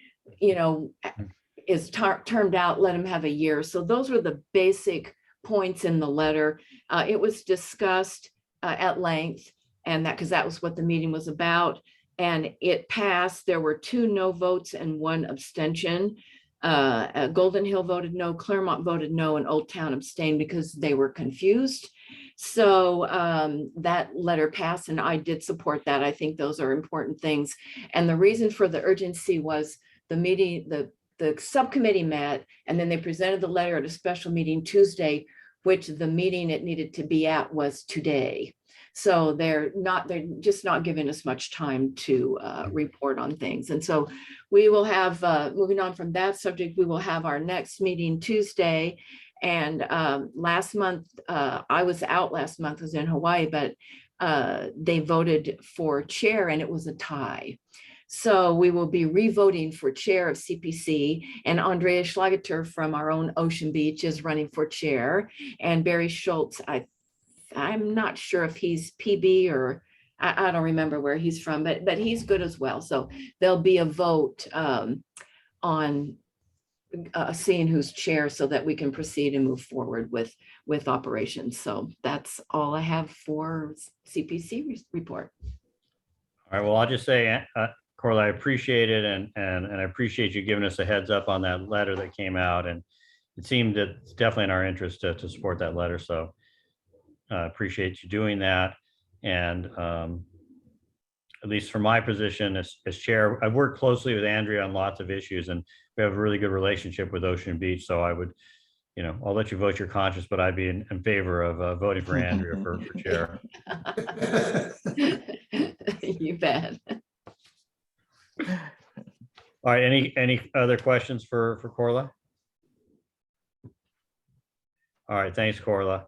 is termed out, let them have a year. So those were the basic points in the letter. It was discussed at length and because that was what the meeting was about. And it passed. There were 2 no votes and 1 abstention. Golden Hill voted no, Claremont voted no, and Old Town abstained because they were confused. So that letter passed and I did support that. I think those are important things. And the reason for the urgency was the meeting, the subcommittee met, and then they presented the letter at a special meeting Tuesday, which the meeting it needed to be at was today. So they're just not giving us much time to report on things. And so we will have, moving on from that subject, we will have our next meeting Tuesday. And last month, I was out last month, I was in Hawaii, but they voted for chair and it was a tie. So we will be re-voting for chair of CPC, and Andrea Schlageter from our own Ocean Beach is running for chair, and Barry Schultz, I'm not sure if he's PB or I don't remember where he's from, but he's good as well. So there'll be a vote on seeing who's chair so that we can proceed and move forward with operations. So that's all I have for CPC report. All right, well, I'll just say, Corla, I appreciate it and I appreciate you giving us a heads up on that letter that came out, and it seemed that it's definitely in our interest to support that letter. So appreciate you doing that. And at least from my position as chair, I've worked closely with Andrea on lots of issues and we have a really good relationship with Ocean Beach. So I would, I'll let you vote your conscience, but I'd be in favor of voting for Andrea for chair. You bet. All right, any other questions for Corla? All right, thanks, Corla.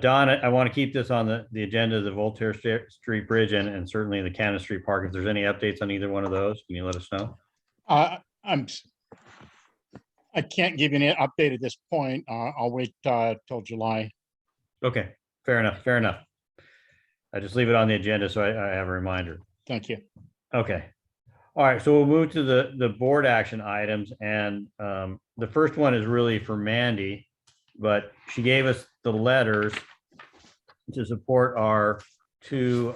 Don, I want to keep this on the agenda of the Voltaire Street Bridge and certainly the Cannon Street Park. If there's any updates on either one of those, can you let us know? I can't give you an update at this point. I'll wait till July. Okay, fair enough. I just leave it on the agenda so I have a reminder. Thank you. Okay. All right, so we'll move to the board action items, and the first one is really for Mandy. but she gave us the letters to support our two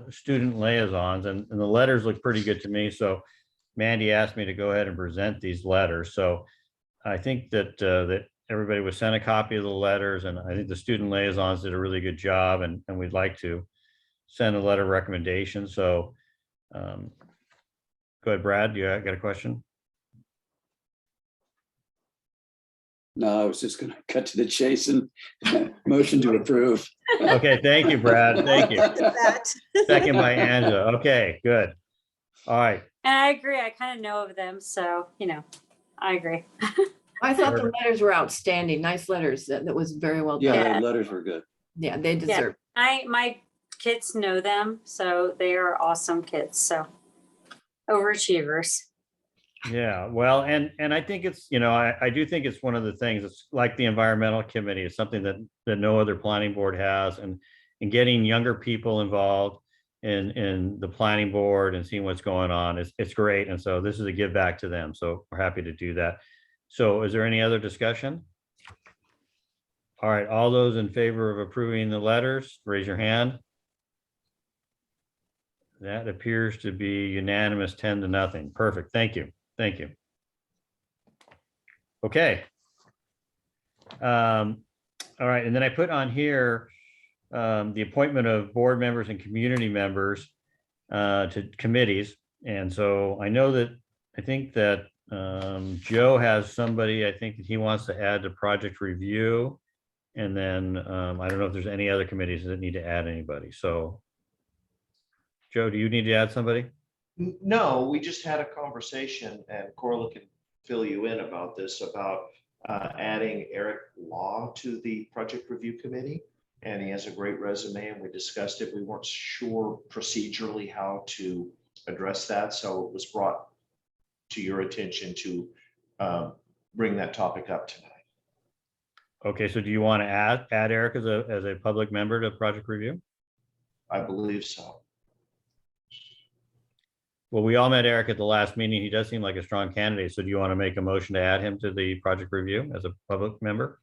student liaisons, and the letters look pretty good to me. So Mandy asked me to go ahead and present these letters. So I think that that everybody was sent a copy of the letters, and I think the student liaisons did a really good job, and we'd like to send a letter of recommendation. So go ahead, Brad, you got a question? No, I was just gonna cut to the chase and motion to approve. Okay, thank you, Brad. Thank you. Second by Angela. Okay, good. All right. And I agree. I kind of know of them. So, I agree. I thought the letters were outstanding. Nice letters. That was very well done. Yeah, the letters were good. Yeah, they deserve. My kids know them. So they are awesome kids. So overachievers. Yeah, well, and I think it's, I do think it's one of the things, it's like the environmental committee, it's something that no other planning board has, and getting younger people involved in the planning board and seeing what's going on, it's great. And so this is a give back to them. So we're happy to do that. So is there any other discussion? All right, all those in favor of approving the letters, raise your hand. That appears to be unanimous, 10-0. Perfect, thank you. Thank you. Okay. All right, and then I put on here the appointment of board members and community members to committees. And so I think that Joe has somebody, I think that he wants to add to project review. And then I don't know if there's any other committees that need to add anybody. So Joe, do you need to add somebody? No, we just had a conversation, and Corla can fill you in about this, about adding Eric Law to the project review committee. And he has a great resume, and we discussed it. We weren't sure procedurally how to address that. So it was brought to your attention to bring that topic up tonight. Okay, so do you want to add Eric as a public member to project review? I believe so. Well, we all met Eric at the last meeting. He does seem like a strong candidate. So do you want to make a motion to add him to the project review as a public member?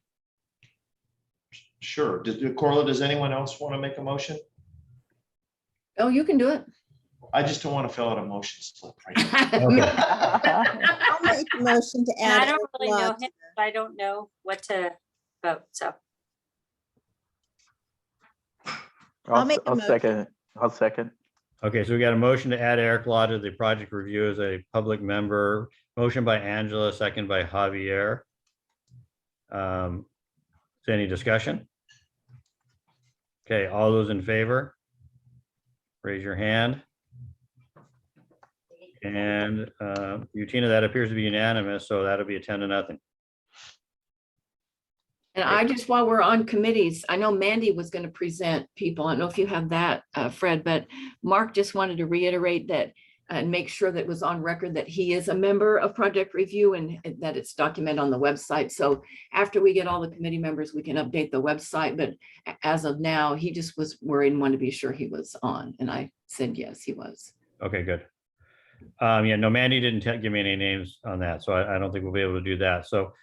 Sure. Corla, does anyone else want to make a motion? Oh, you can do it. I just don't want to fill out a motion slip right now. I'll make a motion to And add. I don't Eric really Law know to him. I don't know what to vote. So I'll make a motion. I'll second. Okay, so we got a motion to add Eric Law to the project review as a public member. Motion by Angela, second by Javier. Is there any discussion? Okay, all those in favor? Raise your hand. And Utina, that appears to be unanimous, so that'll be a 10-0. And I just, while we're on committees, I know Mandy was going to present people. I don't know if you have that, Fred, but Mark just wanted to reiterate that and make sure that it was on record that he is a member of project review and that it's documented on the website. So after we get all the committee members, we can update the website. But as of now, he just was worried and wanted to be sure he was on. And I said, yes, he was. Okay, good. Yeah, no, Mandy didn't give me any names on that, so I don't think we'll be able to do that. So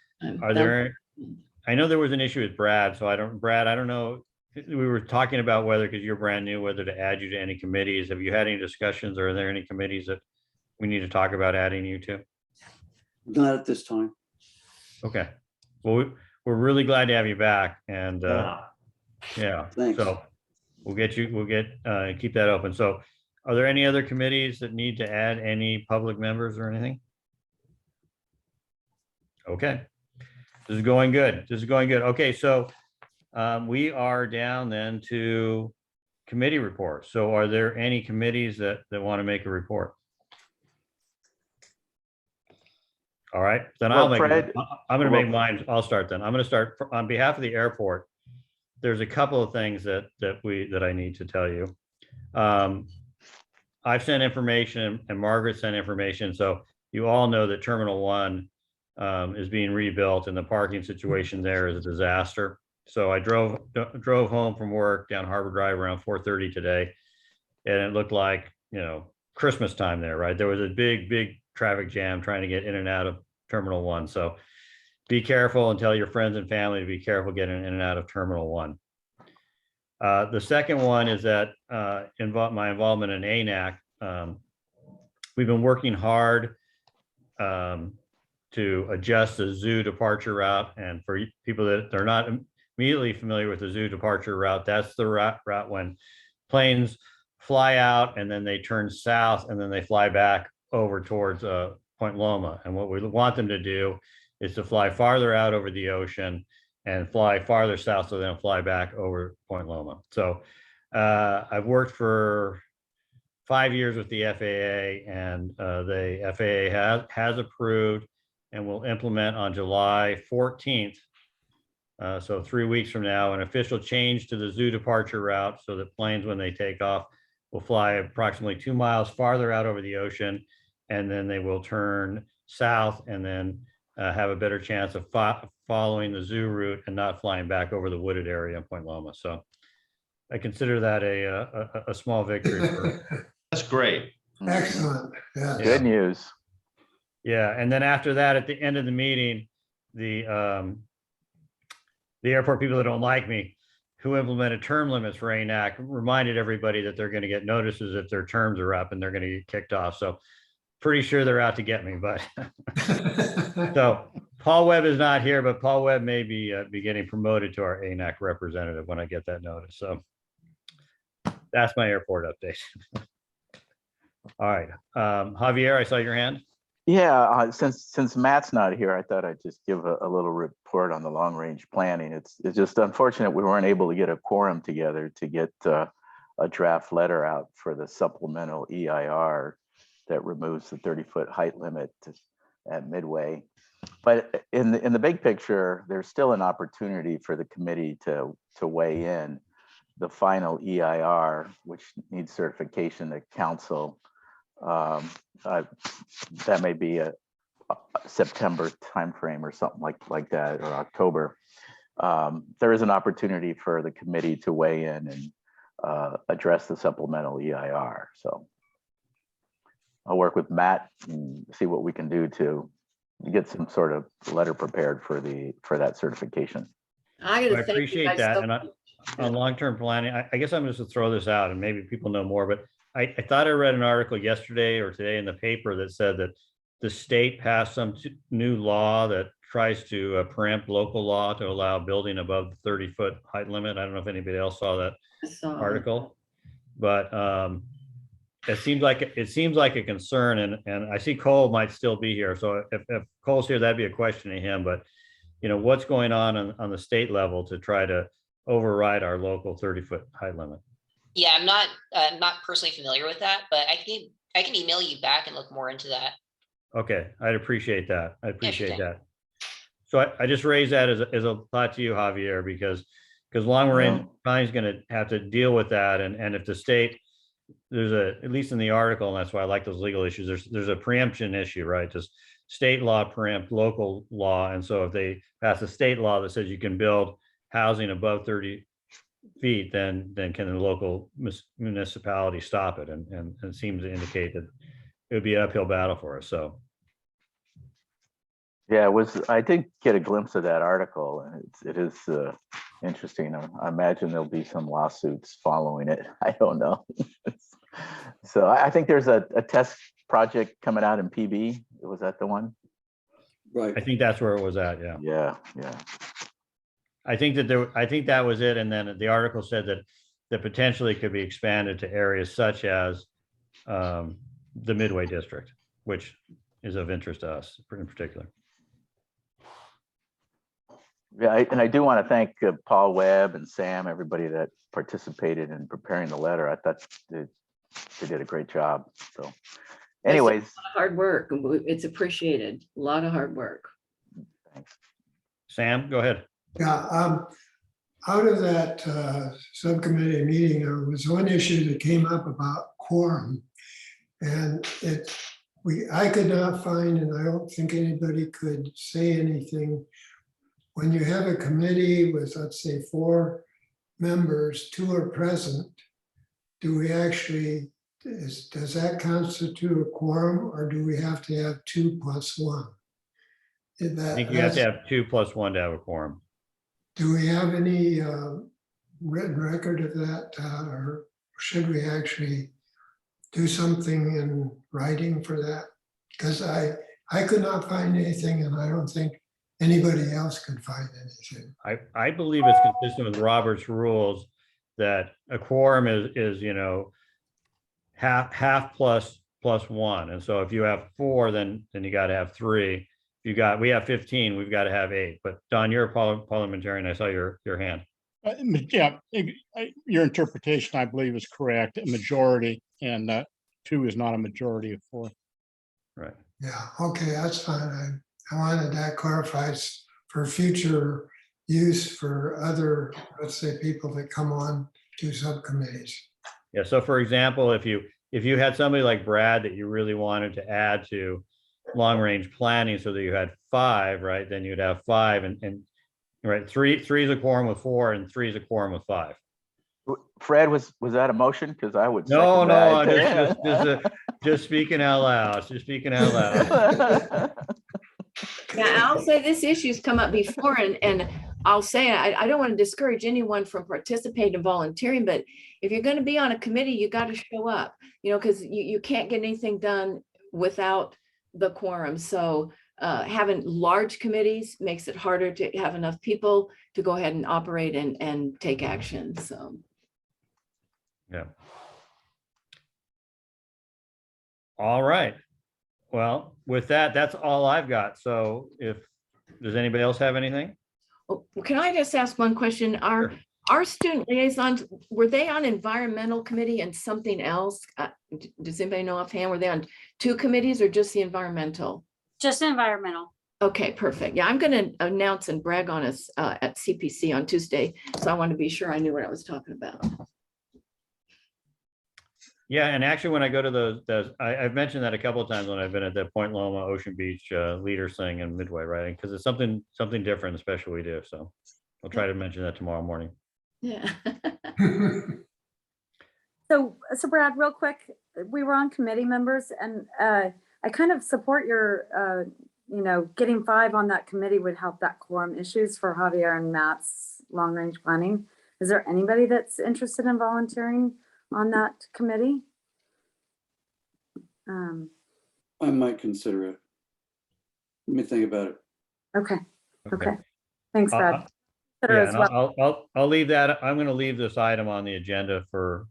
are there, I know there was an issue with Brad, so Brad, I don't know, we were talking about whether, because you're brand new, whether to add you to any committees. Have you had any discussions, or are there any committees that we need to talk about adding you to? Not at this time. Okay, well, we're really glad to have you back, and yeah, Thanks. so we'll get keep that open. So are there any other committees that need to add any public members or anything? Okay, this is going good. This is going good. Okay, so we are down then to committee reports. So are there any committees that want to make a report? All right, then Well, I'm going to make well, mine. I'll start then. I'm going to start on behalf of the airport. There's a couple of things that I need to tell you. I've sent information and Margaret sent information. So you all know that Terminal 1 is being rebuilt, and the parking situation there is a disaster. So I drove home from work down Harbor Drive around 4:30 today, and it looked like, Christmas time there, right? There was a big traffic jam trying to get in and out of Terminal 1. So be careful and tell your friends and family to be careful getting in and out of Terminal 1. The second one is that my involvement in ANAC. We've been working hard to adjust the zoo departure route. And for people that are not immediately familiar with the zoo departure route, that's the route when planes fly out and then they turn south and then they fly back over towards Point Loma. And what we want them to do is to fly farther out over the ocean and fly farther south so they don't fly back over Point Loma. So I've worked for 5 years with the FAA, and the FAA has approved and will implement on July 14th. So 3 weeks from now, an official change to the zoo departure route so that planes, when they take off, will fly approximately 2 miles farther out over the ocean, and then they will turn south and then have a better chance of following the zoo route and not flying back over the wooded area in Point Loma. So I consider that a small victory. That's great. Excellent. Yeah. Good news. Yeah, and then after that, at the end of the meeting, the airport people that don't like me, who implemented term limits for ANAC, reminded everybody that they're going to get notices if their terms are up and they're going to get kicked off. So pretty sure they're out to get me, but so Paul Webb is not here, but Paul Webb may be getting promoted to our ANAC representative when I get that notice. So that's my airport update. All right, Javier, I saw your hand. Yeah, since Matt's not here, I thought I'd just give a little report on the long range planning. It's just unfortunate we weren't able to get a quorum together to get a draft letter out for the supplemental EIR that removes the 30-foot height limit at Midway. But in the big picture, there's still an opportunity for the committee to weigh in. The final EIR, which needs certification at council, that may be a September timeframe or something like that, or October. There is an opportunity for the committee to weigh in and address the supplemental EIR. So I'll work with Matt and see what we can do to get some sort of letter prepared for that certification. I I appreciate that. And on long-term planning, I guess I'm just to throw this out and maybe people know more, but I thought I read an article yesterday or today in the paper that said that the state passed some new law that tries to preempt local law to allow building above the 30-foot height limit. I don't know if anybody else saw that article, but it seems like a concern, and I see Cole might still be here. So if Cole's here, that'd be a question to him. But you know, what's going on the state level to try to override our local 30-foot height limit? Yeah, I'm not personally familiar with that, but I can email you back and look more into that. Okay, I'd appreciate that. I appreciate sure that. So I just raised that as a thought to you, Javier, because long range planning is going to have to deal with that, and if the state, at least in the article, and that's why I like those legal issues, there's a preemption issue, right? Just state law preempt local law, and so if they pass a state law that says you can build housing above 30 feet, then can the local municipality stop it? And it seems to indicate that it would be an uphill battle for us. So yeah, I did get a glimpse of that article, and it is interesting. I imagine there'll be some lawsuits following it. I don't know. So I think there's a test project coming out in PB. Was that the one? Right. I think that's where it was at. Yeah. Yeah. I think that was it. And then the article said that potentially could be expanded to areas such as the Midway district, which is of interest to us in particular. Yeah, and I do want to thank Paul Webb and Sam, everybody that participated in preparing the letter. I thought they did a great job. So anyways. Hard work. It's appreciated. A lot of hard work. Thanks. Sam, go ahead. Yeah, out of that subcommittee meeting, there was one issue that came up about quorum. And I could not find, and I don't think anybody could say anything. When you have a committee with, let's say, 4 members, 2 are present, do we actually, does that constitute a quorum, or do we have to have 2 plus 1? I think you have to have 2 + 1 to have a quorum. Do we have any written record of that? Or should we actually do something in writing for that? Because I could not find anything, and I don't think anybody else could find anything. I believe it's consistent with Robert's rules that a quorum is, you know, half plus 1. And so if you have 4, then you got to have 3. We have 15, we've got to have 8. But Don, you're a parliamentarian. I saw your hand. Yeah, your interpretation, I believe, is correct. A majority, and 2 is not a majority of 4. Right. Yeah, okay, that's fine. I wanted that clarified for future use for other, let's say, people that come on to subcommittees. Yeah. So for example, if you had somebody like Brad that you really wanted to add to long range planning so that you had 5, right? Then you'd have 5 and right. 3 is a quorum with 4 and 3 is a quorum with 5. Fred, was that a motion? Because I would. No, second that. just speaking out loud. Just speaking out loud. Yeah, I'll say this issue's come up before, and I'll say I don't want to discourage anyone from participating and volunteering, but if you're going to be on a committee, you got to show up, you know, because you can't get anything done without the quorum. So having large committees makes it harder to have enough people to go ahead and operate and take action. So. Yeah. All right. Well, with that, that's all I've got. So does anybody else have anything? Oh, can I just ask one question? Our student liaisons, were they on environmental committee and something else? Does anybody know offhand, were they on 2 committees or just the environmental? Just environmental. Okay, perfect. Yeah, I'm going to announce and brag on us at CPC on Tuesday. So I want to be sure I knew what I was talking about. Yeah, and actually, when I go to those, I've mentioned that a couple of times when I've been at the Point Loma Ocean Beach leaders thing in Midway, right? Because it's something different, especially we do. So I'll try to mention that tomorrow morning. Yeah. So Brad, real quick, we were on committee members, and I kind of support your, getting 5 on that committee would help that quorum issues for Javier and Matt's long range planning. Is there anybody that's interested in volunteering on that committee? I might consider it. Let me think about it. Okay. Thanks, Brad. Yeah, and I'll leave that. I'm going to leave this item on the agenda for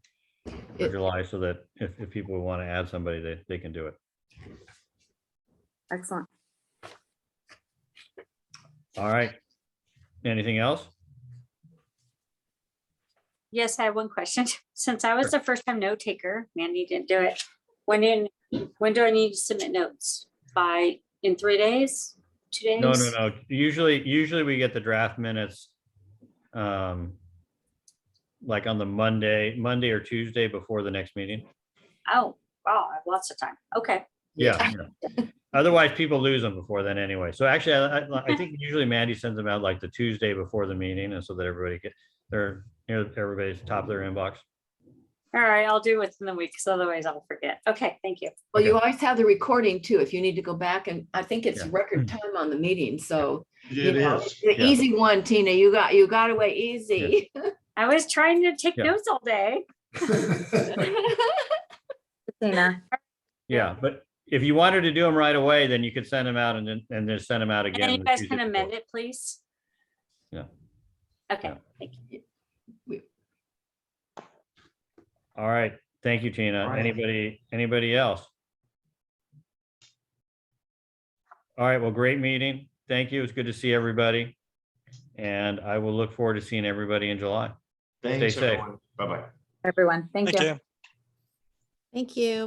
July so that if people want to add somebody, they can do it. Excellent. All right. Anything else? Yes, I have one question. Since I was the first time note taker, Mandy didn't do it. When do I need to submit notes? In 3 days? 2 days? No. Usually we get the draft minutes like on the Monday or Tuesday before the next meeting. Oh, wow, I have lots of time. Okay. Yeah. Otherwise, people lose them before then anyway. So actually, I think usually Mandy sends them out like the Tuesday before the meeting, and so that everybody everybody's top of their inbox. All right, I'll do it within the week, because otherwise I'll forget. Okay, thank you. Well, you always have the recording too, if you need to go back, and I think it's record time on the meeting. So the easy one, Tina, you got away easy. Yeah. I was trying to take notes all day. Tina. Yeah, but if you wanted to do them right away, then you could send them out and then send them out again. And you guys can amend it, please. Yeah. Okay. Thank you. All right. Thank you, Tina. Right. Anybody else? All right. Well, great meeting. Thank you. It's good to see everybody. And I will look forward to seeing everybody in July. Thanks, Stay safe. everyone. Bye-bye. Everyone, thank you. Thank you.